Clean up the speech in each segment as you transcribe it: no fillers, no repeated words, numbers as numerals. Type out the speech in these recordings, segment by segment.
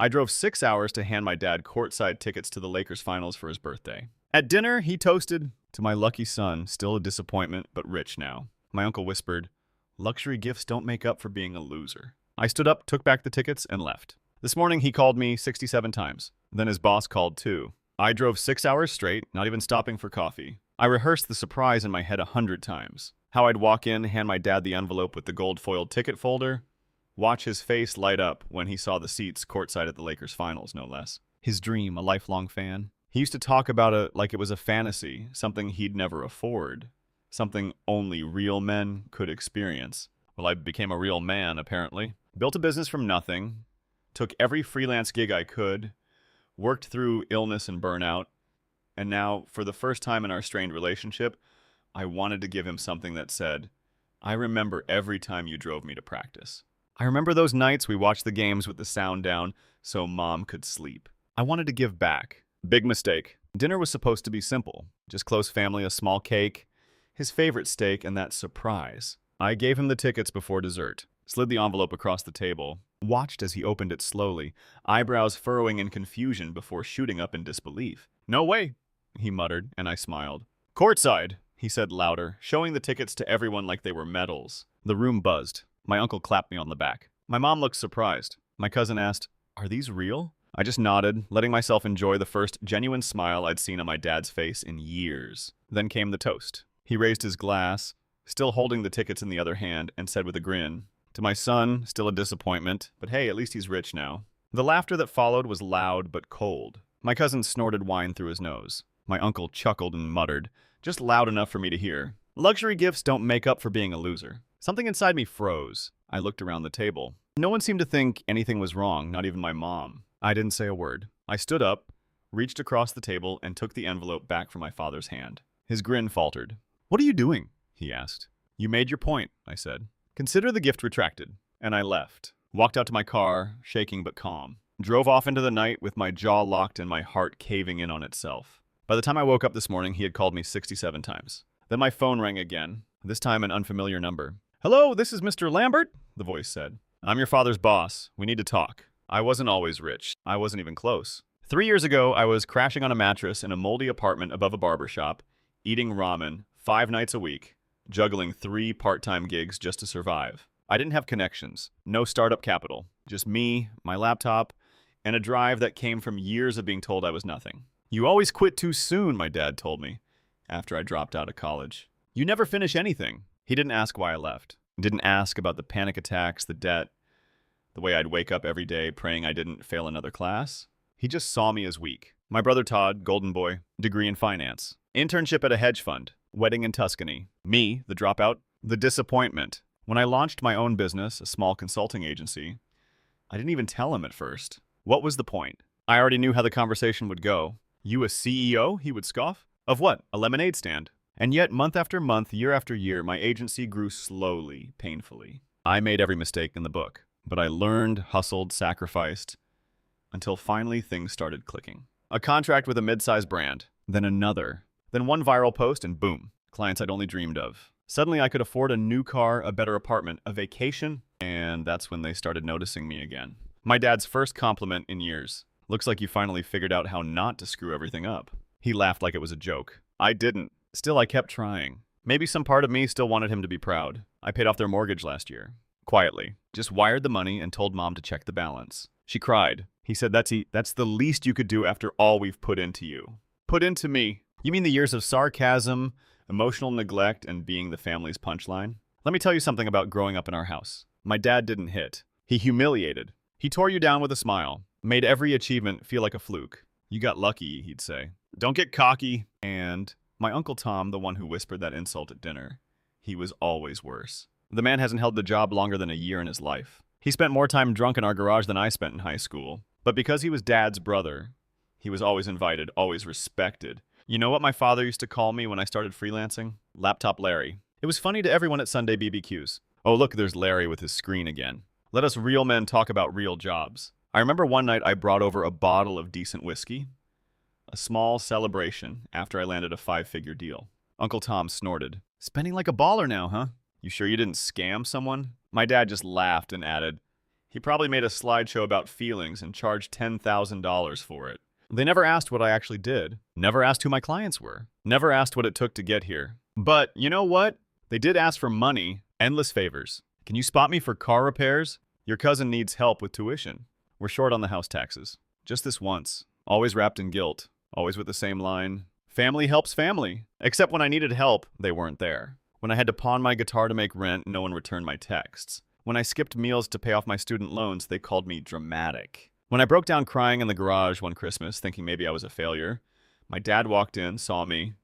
I drove 6 hours to hand my dad courtside tickets to the Lakers finals for his birthday. At dinner, he toasted, "To my lucky son, still a disappointment, but rich now." My uncle whispered, "Luxury gifts don't make up for being a loser." I stood up, took back the tickets, and left. This morning, he called me 67 times. Then his boss called too. I drove 6 hours straight, not even stopping for coffee. I rehearsed the surprise in my head 100 times. How I'd walk in, hand my dad the envelope with the gold-foiled ticket folder, watch his face light up when he saw the seats courtside at the Lakers finals, no less. His dream, a lifelong fan. He used to talk about it like it was a fantasy, something he'd never afford, something only real men could experience. Well, I became a real man, apparently. Built a business from nothing, took every freelance gig I could, worked through illness and burnout, and now, for the first time in our strained relationship, I wanted to give him something that said, "I remember every time you drove me to practice. I remember those nights we watched the games with the sound down so Mom could sleep." I wanted to give back. Big mistake. Dinner was supposed to be simple. Just close family, a small cake, his favorite steak, and that surprise. I gave him the tickets before dessert, slid the envelope across the table, watched as he opened it slowly, eyebrows furrowing in confusion before shooting up in disbelief. "No way," he muttered, and I smiled. "Courtside," he said louder, showing the tickets to everyone like they were medals. The room buzzed. My uncle clapped me on the back. My mom looked surprised. My cousin asked, "Are these real?" I just nodded, letting myself enjoy the first genuine smile I'd seen on my dad's face in years. Then came the toast. He raised his glass, still holding the tickets in the other hand, and said with a grin, "To my son, still a disappointment, but hey, at least he's rich now." The laughter that followed was loud but cold. My cousin snorted wine through his nose. My uncle chuckled and muttered, just loud enough for me to hear, "Luxury gifts don't make up for being a loser." Something inside me froze. I looked around the table. No one seemed to think anything was wrong, not even my mom. I didn't say a word. I stood up, reached across the table, and took the envelope back from my father's hand. His grin faltered. "What are you doing?" he asked. "You made your point," I said. "Consider the gift retracted." And I left. Walked out to my car, shaking but calm. Drove off into the night with my jaw locked and my heart caving in on itself. By the time I woke up this morning, he had called me 67 times. Then my phone rang again, this time an unfamiliar number. "Hello, this is Mr. Lambert," the voice said. "I'm your father's boss. We need to talk." I wasn't always rich. I wasn't even close. 3 years ago, I was crashing on a mattress in a moldy apartment above a barber shop, eating ramen 5 nights a week, juggling 3 part-time gigs just to survive. I didn't have connections, no startup capital, just me, my laptop, and a drive that came from years of being told I was nothing. "You always quit too soon," my dad told me, after I dropped out of college. "You never finish anything." He didn't ask why I left. Didn't ask about the panic attacks, the debt, the way I'd wake up every day praying I didn't fail another class. He just saw me as weak. My brother Todd, golden boy, degree in finance, internship at a hedge fund, wedding in Tuscany. Me, the dropout, the disappointment. When I launched my own business, a small consulting agency, I didn't even tell him at first. What was the point? I already knew how the conversation would go. "You a CEO?" he would scoff. "Of what? A lemonade stand." And yet, month after month, year after year, my agency grew slowly, painfully. I made every mistake in the book, but I learned, hustled, sacrificed, until finally things started clicking. A contract with a mid-sized brand, then another, then one viral post, and boom, clients I'd only dreamed of. Suddenly I could afford a new car, a better apartment, a vacation, and that's when they started noticing me again. My dad's first compliment in years. "Looks like you finally figured out how not to screw everything up." He laughed like it was a joke. I didn't. Still, I kept trying. Maybe some part of me still wanted him to be proud. I paid off their mortgage last year. Quietly. Just wired the money and told Mom to check the balance. She cried. He said, that's the least you could do after all we've put into you." Put into me? You mean the years of sarcasm, emotional neglect, and being the family's punchline? Let me tell you something about growing up in our house. My dad didn't hit. He humiliated. He tore you down with a smile. Made every achievement feel like a fluke. "You got lucky," he'd say. "Don't get cocky." And my Uncle Tom, the one who whispered that insult at dinner, he was always worse. The man hasn't held the job longer than a year in his life. He spent more time drunk in our garage than I spent in high school. But because he was Dad's brother, he was always invited, always respected. You know what my father used to call me when I started freelancing? Laptop Larry. It was funny to everyone at Sunday BBQs. "Oh, look, there's Larry with his screen again. Let us real men talk about real jobs." I remember one night I brought over a bottle of decent whiskey. A small celebration after I landed a 5-figure deal. Uncle Tom snorted. "Spending like a baller now, huh? You sure you didn't scam someone?" My dad just laughed and added, He probably made a slideshow about feelings and charged $10,000 for it. They never asked what I actually did, never asked who my clients were, never asked what it took to get here. But you know what? They did ask for money, endless favors. Can you spot me for car repairs? Your cousin needs help with tuition. We're short on the house taxes. Just this once. Always wrapped in guilt. Always with the same line. Family helps family. Except when I needed help, they weren't there. When I had to pawn my guitar to make rent, no one returned my texts. When I skipped meals to pay off my student loans, they called me dramatic. When I broke down crying in the garage one Christmas, thinking maybe I was a failure, my dad walked in, saw me,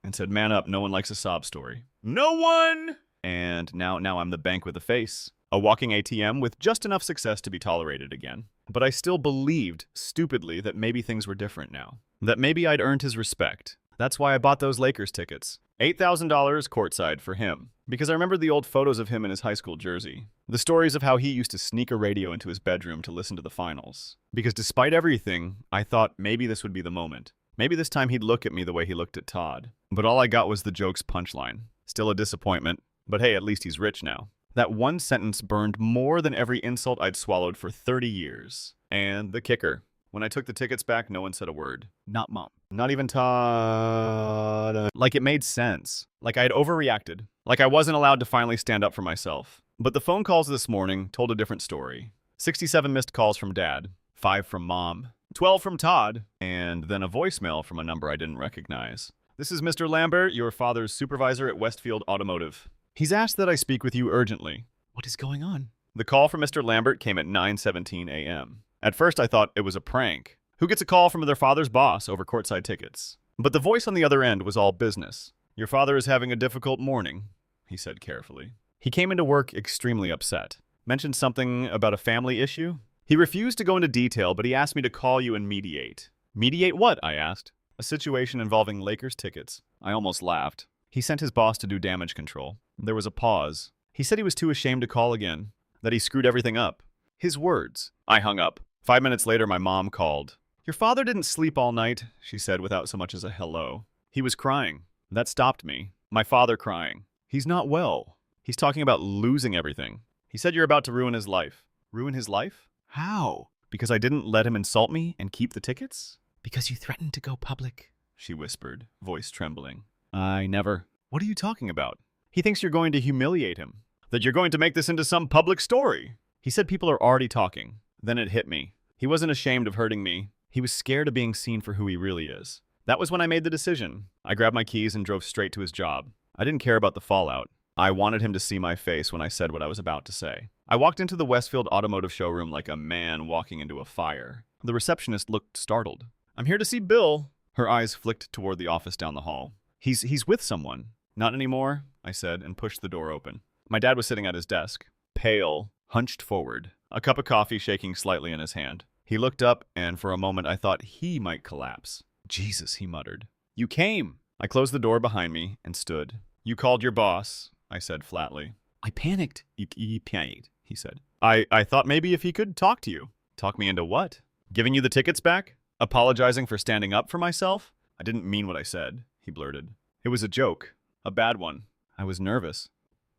and said, "Man up, no one likes a sob story." No one! And now I'm the bank with a face. A walking ATM with just enough success to be tolerated again. But I still believed, stupidly, that maybe things were different now. That maybe I'd earned his respect. That's why I bought those Lakers tickets. $8,000 courtside for him. Because I remembered the old photos of him in his high school jersey. The stories of how he used to sneak a radio into his bedroom to listen to the finals. Because despite everything, I thought maybe this would be the moment. Maybe this time he'd look at me the way he looked at Todd. But all I got was the joke's punchline. Still a disappointment. But hey, at least he's rich now. That one sentence burned more than every insult I'd swallowed for 30 years. And the kicker. When I took the tickets back, no one said a word. Not Mom. Not even Todd. Like it made sense. Like I had overreacted. Like I wasn't allowed to finally stand up for myself. But the phone calls this morning told a different story. 67 missed calls from Dad. 5 from Mom. 12 from Todd. And then a voicemail from a number I didn't recognize. "This is Mr. Lambert, your father's supervisor at Westfield Automotive. He's asked that I speak with you urgently." What is going on? The call from Mr. Lambert came at 9:17 a.m. At first I thought it was a prank. Who gets a call from their father's boss over courtside tickets? But the voice on the other end was all business. "Your father is having a difficult morning," he said carefully. He came into work extremely upset. Mentioned something about a family issue. He refused to go into detail, but he asked me to call you and mediate. Mediate what? I asked. A situation involving Lakers tickets. I almost laughed. He sent his boss to do damage control. There was a pause. He said he was too ashamed to call again, that he screwed everything up. His words. I hung up. 5 minutes later, my mom called. "Your father didn't sleep all night," she said without so much as a hello. "He was crying." That stopped me. My father crying. "He's not well. He's talking about losing everything. He said you're about to ruin his life." Ruin his life? How? Because I didn't let him insult me and keep the tickets? "Because you threatened to go public," she whispered, voice trembling. "I never." What are you talking about? He thinks you're going to humiliate him. That you're going to make this into some public story. He said people are already talking. Then it hit me. He wasn't ashamed of hurting me. He was scared of being seen for who he really is. That was when I made the decision. I grabbed my keys and drove straight to his job. I didn't care about the fallout. I wanted him to see my face when I said what I was about to say. I walked into the Westfield Automotive showroom like a man walking into a fire. The receptionist looked startled. "I'm here to see Bill." Her eyes flicked toward the office down the hall. He's with someone." "Not anymore," I said, and pushed the door open. My dad was sitting at his desk, pale, hunched forward, a cup of coffee shaking slightly in his hand. He looked up, and for a moment I thought he might collapse. "Jesus," he muttered. "You came." I closed the door behind me and stood. "You called your boss," I said flatly. "I panicked." He panicked, he said. I thought maybe if he could talk to you." "Talk me into what? Giving you the tickets back? Apologizing for standing up for myself?" "I didn't mean what I said," he blurted. "It was a joke. A bad one. I was nervous.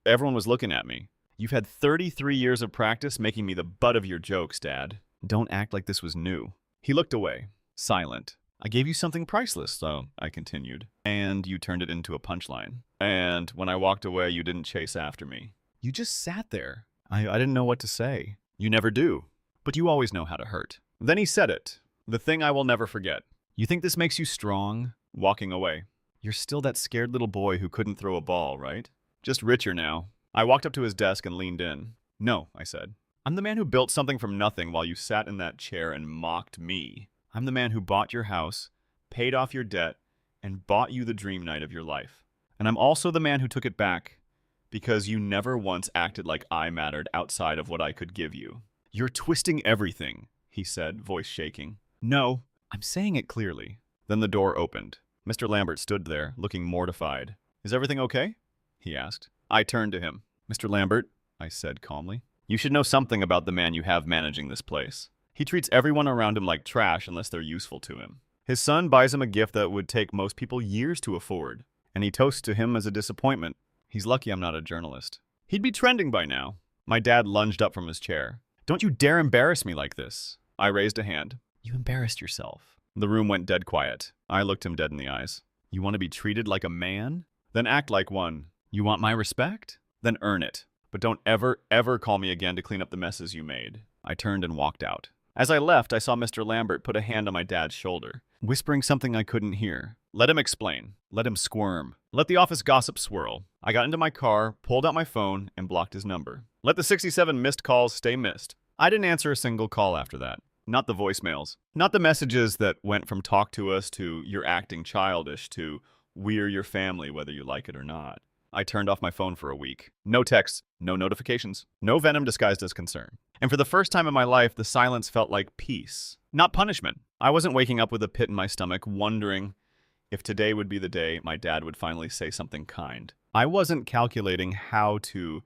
Everyone was looking at me. You've had 33 years of practice making me the butt of your jokes, Dad. Don't act like this was new." He looked away, silent. "I gave you something priceless, though," I continued. "And you turned it into a punchline. And when I walked away, you didn't chase after me. You just sat there. I didn't know what to say. You never do. But you always know how to hurt." Then he said it. The thing I will never forget. "You think this makes you strong?" Walking away. "You're still that scared little boy who couldn't throw a ball, right? Just richer now." I walked up to his desk and leaned in. "No," I said. "I'm the man who built something from nothing while you sat in that chair and mocked me. I'm the man who bought your house, paid off your debt, and bought you the dream night of your life. And I'm also the man who took it back because you never once acted like I mattered outside of what I could give you." "You're twisting everything," he said, voice shaking. "No, I'm saying it clearly." Then the door opened. Mr. Lambert stood there, looking mortified. "Is everything okay?" he asked. I turned to him. "Mr. Lambert," I said calmly, "you should know something about the man you have managing this place. He treats everyone around him like trash unless they're useful to him. His son buys him a gift that would take most people years to afford, and he toasts to him as a disappointment. He's lucky I'm not a journalist. He'd be trending by now. My dad lunged up from his chair. Don't you dare embarrass me like this. I raised a hand. You embarrassed yourself. The room went dead quiet. I looked him dead in the eyes. You want to be treated like a man? Then act like one. You want my respect? Then earn it. But don't ever, ever call me again to clean up the messes you made. I turned and walked out. As I left, I saw Mr. Lambert put a hand on my dad's shoulder, whispering something I couldn't hear. Let him explain. Let him squirm. Let the office gossip swirl. I got into my car, pulled out my phone, and blocked his number. Let the 67 missed calls stay missed. I didn't answer a single call after that. Not the voicemails. Not the messages that went from talk to us to you're acting childish to we're your family whether you like it or not. I turned off my phone for a week. No texts, no notifications, no venom disguised as concern. And for the first time in my life, the silence felt like peace, not punishment. I wasn't waking up with a pit in my stomach, wondering if today would be the day my dad would finally say something kind. I wasn't calculating how to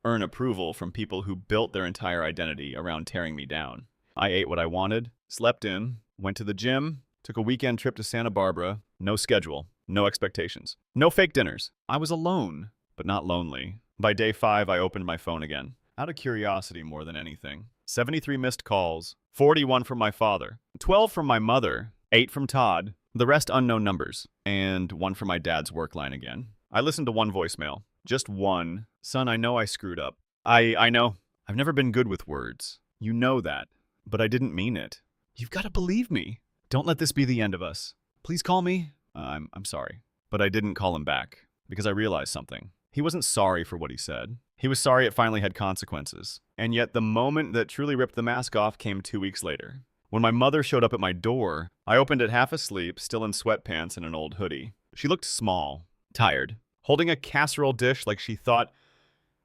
earn approval from people who built their entire identity around tearing me down. I ate what I wanted, slept in, went to the gym, took a weekend trip to Santa Barbara, no schedule. No expectations. No fake dinners. I was alone, but not lonely. By day 5, I opened my phone again. Out of curiosity more than anything. 73 missed calls. 41 from my father. 12 from my mother. 8 from Todd. The rest unknown numbers. And 1 from my dad's work line again. I listened to one voicemail. Just one. Son, I know I screwed up. I know. I've never been good with words. You know that. But I didn't mean it. You've got to believe me. Don't let this be the end of us. Please call me. I'm sorry. But I didn't call him back, because I realized something. He wasn't sorry for what he said. He was sorry it finally had consequences. And yet the moment that truly ripped the mask off came 2 weeks later. When my mother showed up at my door, I opened it half asleep, still in sweatpants and an old hoodie. She looked small, tired, holding a casserole dish like she thought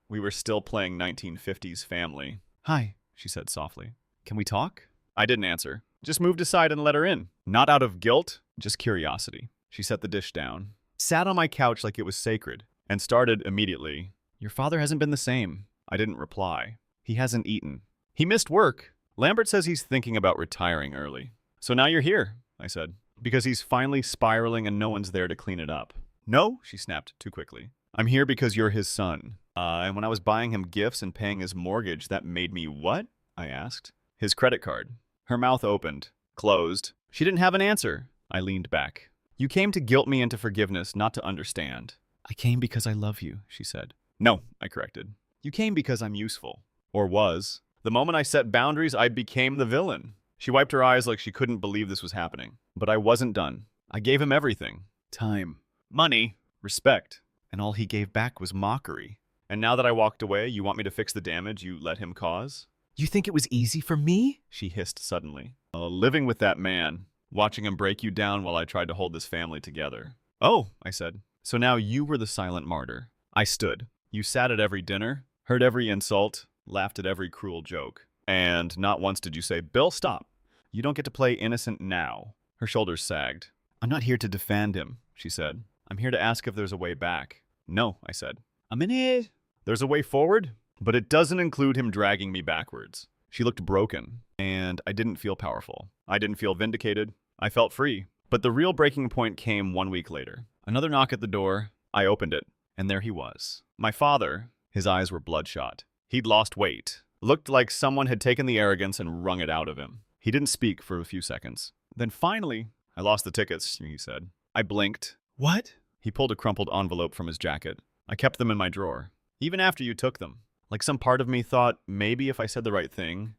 we were still playing 1950s Family. Hi, she said softly. Can we talk? I didn't answer. Just moved aside and let her in. Not out of guilt, just curiosity. She set the dish down, sat on my couch like it was sacred, and started immediately. Your father hasn't been the same. I didn't reply. He hasn't eaten. He missed work. Lambert says he's thinking about retiring early. So now you're here, I said, because he's finally spiraling and no one's there to clean it up. No, she snapped too quickly. I'm here because you're his son. And when I was buying him gifts and paying his mortgage, that made me what? I asked. His credit card. Her mouth opened, closed. She didn't have an answer. I leaned back. You came to guilt me into forgiveness, not to understand. I came because I love you, she said. No, I corrected. You came because I'm useful. Or was. The moment I set boundaries, I became the villain. She wiped her eyes like she couldn't believe this was happening. But I wasn't done. I gave him everything. Time. Money. Respect. And all he gave back was mockery. And now that I walked away, you want me to fix the damage you let him cause? You think it was easy for me? She hissed suddenly. Living with that man. Watching him break you down while I tried to hold this family together. Oh, I said. So now you were the silent martyr. I stood. You sat at every dinner, heard every insult, laughed at every cruel joke. And not once did you say, Bill, stop. You don't get to play innocent now. Her shoulders sagged. I'm not here to defend him, she said. I'm here to ask if there's a way back. No, I said. I'm in it. There's a way forward, but it doesn't include him dragging me backwards. She looked broken, and I didn't feel powerful. I didn't feel vindicated. I felt free. But the real breaking point came 1 week later. Another knock at the door. I opened it, and there he was. My father. His eyes were bloodshot. He'd lost weight. Looked like someone had taken the arrogance and wrung it out of him. He didn't speak for a few seconds. Then finally, I lost the tickets, he said. I blinked. What? He pulled a crumpled envelope from his jacket. I kept them in my drawer. Even after you took them. Like some part of me thought maybe if I said the right thing,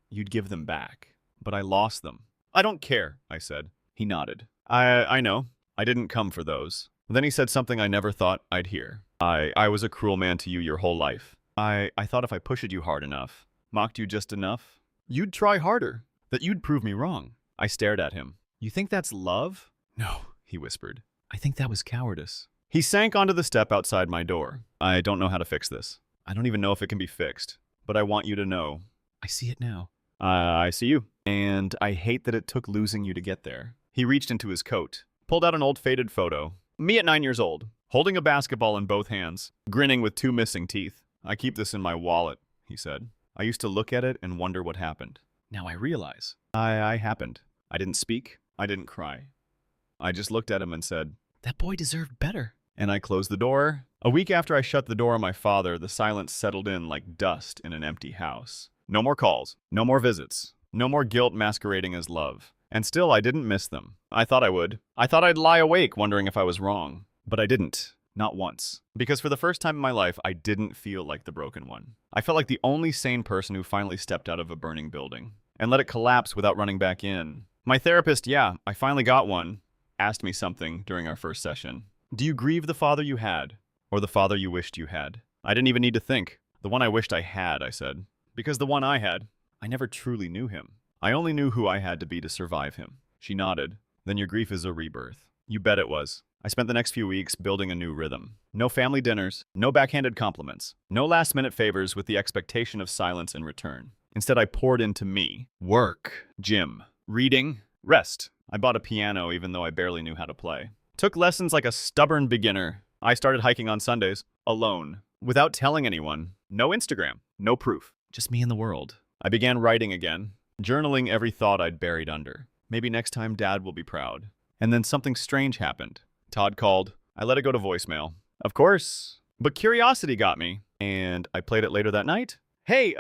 you'd give them back. But I lost them. I don't care, I said. He nodded. I know. I didn't come for those. Then he said something I never thought I'd hear. I was a cruel man to you your whole life. I thought if I pushed you hard enough, mocked you just enough, you'd try harder, that you'd prove me wrong. I stared at him. You think that's love? No, he whispered. I think that was cowardice. He sank onto the step outside my door. I don't know how to fix this. I don't even know if it can be fixed, but I want you to know. I see it now. I see you. And I hate that it took losing you to get there. He reached into his coat, pulled out an old faded photo. Me at 9 years old, holding a basketball in both hands, grinning with 2 missing teeth. I keep this in my wallet, he said. I used to look at it and wonder what happened. Now I realize. I happened. I didn't speak. I didn't cry. I just looked at him and said, that boy deserved better. And I closed the door A week after I shut the door on my father, the silence settled in like dust in an empty house. No more calls, no more visits, no more guilt masquerading as love. And still, I didn't miss them. I thought I would. I thought I'd lie awake wondering if I was wrong. But I didn't. Not once. Because for the first time in my life, I didn't feel like the broken one. I felt like the only sane person who finally stepped out of a burning building and let it collapse without running back in. My therapist, yeah, I finally got one, asked me something during our first session. Do you grieve the father you had, or the father you wished you had? I didn't even need to think. The one I wished I had, I said. Because the one I had, I never truly knew him. I only knew who I had to be to survive him. She nodded. Then your grief is a rebirth. You bet it was. I spent the next few weeks building a new rhythm. No family dinners, no backhanded compliments, no last-minute favors with the expectation of silence in return. Instead, I poured into me. Work, gym, reading, rest. I bought a piano even though I barely knew how to play. Took lessons like a stubborn beginner. I started hiking on Sundays, alone, without telling anyone. No Instagram, no proof. Just me and the world. I began writing again, journaling every thought I'd buried under. Maybe next time Dad will be proud. And then something strange happened. Todd called. I let it go to voicemail. Of course. But curiosity got me, and I played it later that night. Hey,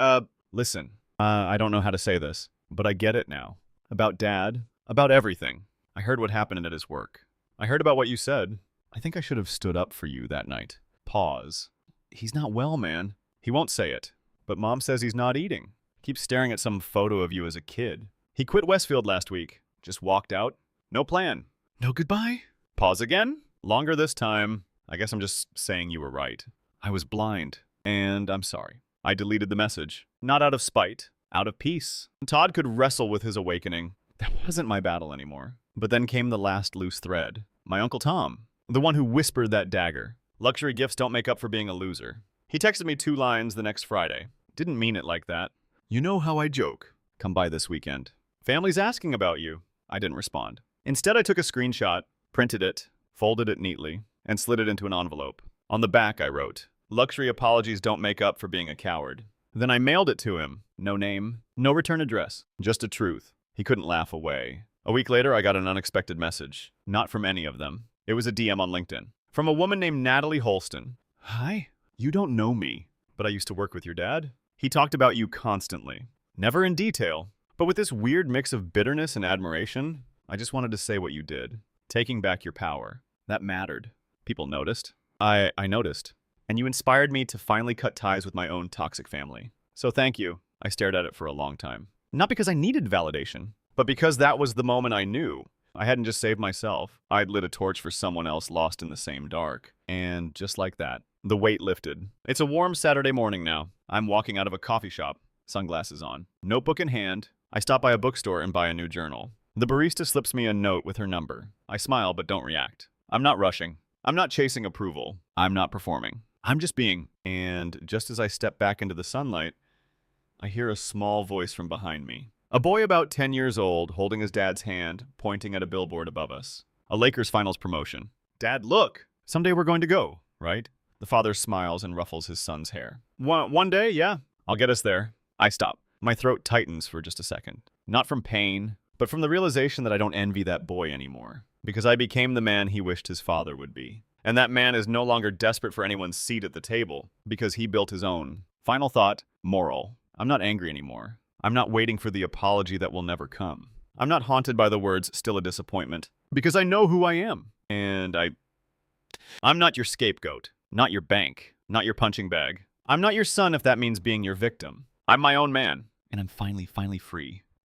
listen. I don't know how to say this, but I get it now. About Dad. About everything. I heard what happened at his work. I heard about what you said. I think I should have stood up for you that night. Pause. He's not well, man. He won't say it. But Mom says he's not eating. Keeps staring at some photo of you as a kid. He quit Westfield last week. Just walked out. No plan. No goodbye? Pause again. Longer this time. I guess I'm just saying you were right. I was blind. And I'm sorry. I deleted the message. Not out of spite. Out of peace. Todd could wrestle with his awakening. That wasn't my battle anymore. But then came the last loose thread. My Uncle Tom. The one who whispered that dagger. Luxury gifts don't make up for being a loser. He texted me 2 lines the next Friday. Didn't mean it like that. You know how I joke. Come by this weekend. Family's asking about you. I didn't respond. Instead, I took a screenshot, printed it, folded it neatly, and slid it into an envelope. On the back, I wrote, Luxury apologies don't make up for being a coward. Then I mailed it to him. No name, no return address, just a truth. He couldn't laugh away. A week later, I got an unexpected message. Not from any of them. It was a DM on LinkedIn. From a woman named Natalie Holston. Hi. You don't know me, but I used to work with your dad. He talked about you constantly. Never in detail, but with this weird mix of bitterness and admiration. I just wanted to say what you did. Taking back your power. That mattered. People noticed. I noticed. And you inspired me to finally cut ties with my own toxic family. So thank you. I stared at it for a long time. Not because I needed validation, but because that was the moment I knew. I hadn't just saved myself. I'd lit a torch for someone else lost in the same dark. And just like that, the weight lifted. It's a warm Saturday morning now. I'm walking out of a coffee shop, sunglasses on, notebook in hand. I stop by a bookstore and buy a new journal. The barista slips me a note with her number. I smile but don't react. I'm not rushing. I'm not chasing approval. I'm not performing. I'm just being. And just as I step back into the sunlight, I hear a small voice from behind me. A boy about 10 years old, holding his dad's hand, pointing at a billboard above us. A Lakers finals promotion. Dad, look! Someday we're going to go, right? The father smiles and ruffles his son's hair. One day, yeah. I'll get us there. I stop. My throat tightens for just a second. Not from pain, but from the realization that I don't envy that boy anymore. Because I became the man he wished his father would be. And that man is no longer desperate for anyone's seat at the table, because he built his own. Final thought, moral. I'm not angry anymore. I'm not waiting for the apology that will never come. I'm not haunted by the words, still a disappointment, because I know who I am. And I'm not your scapegoat, not your bank, not your punching bag. I'm not your son if that means being your victim. I'm my own man, and I'm finally free.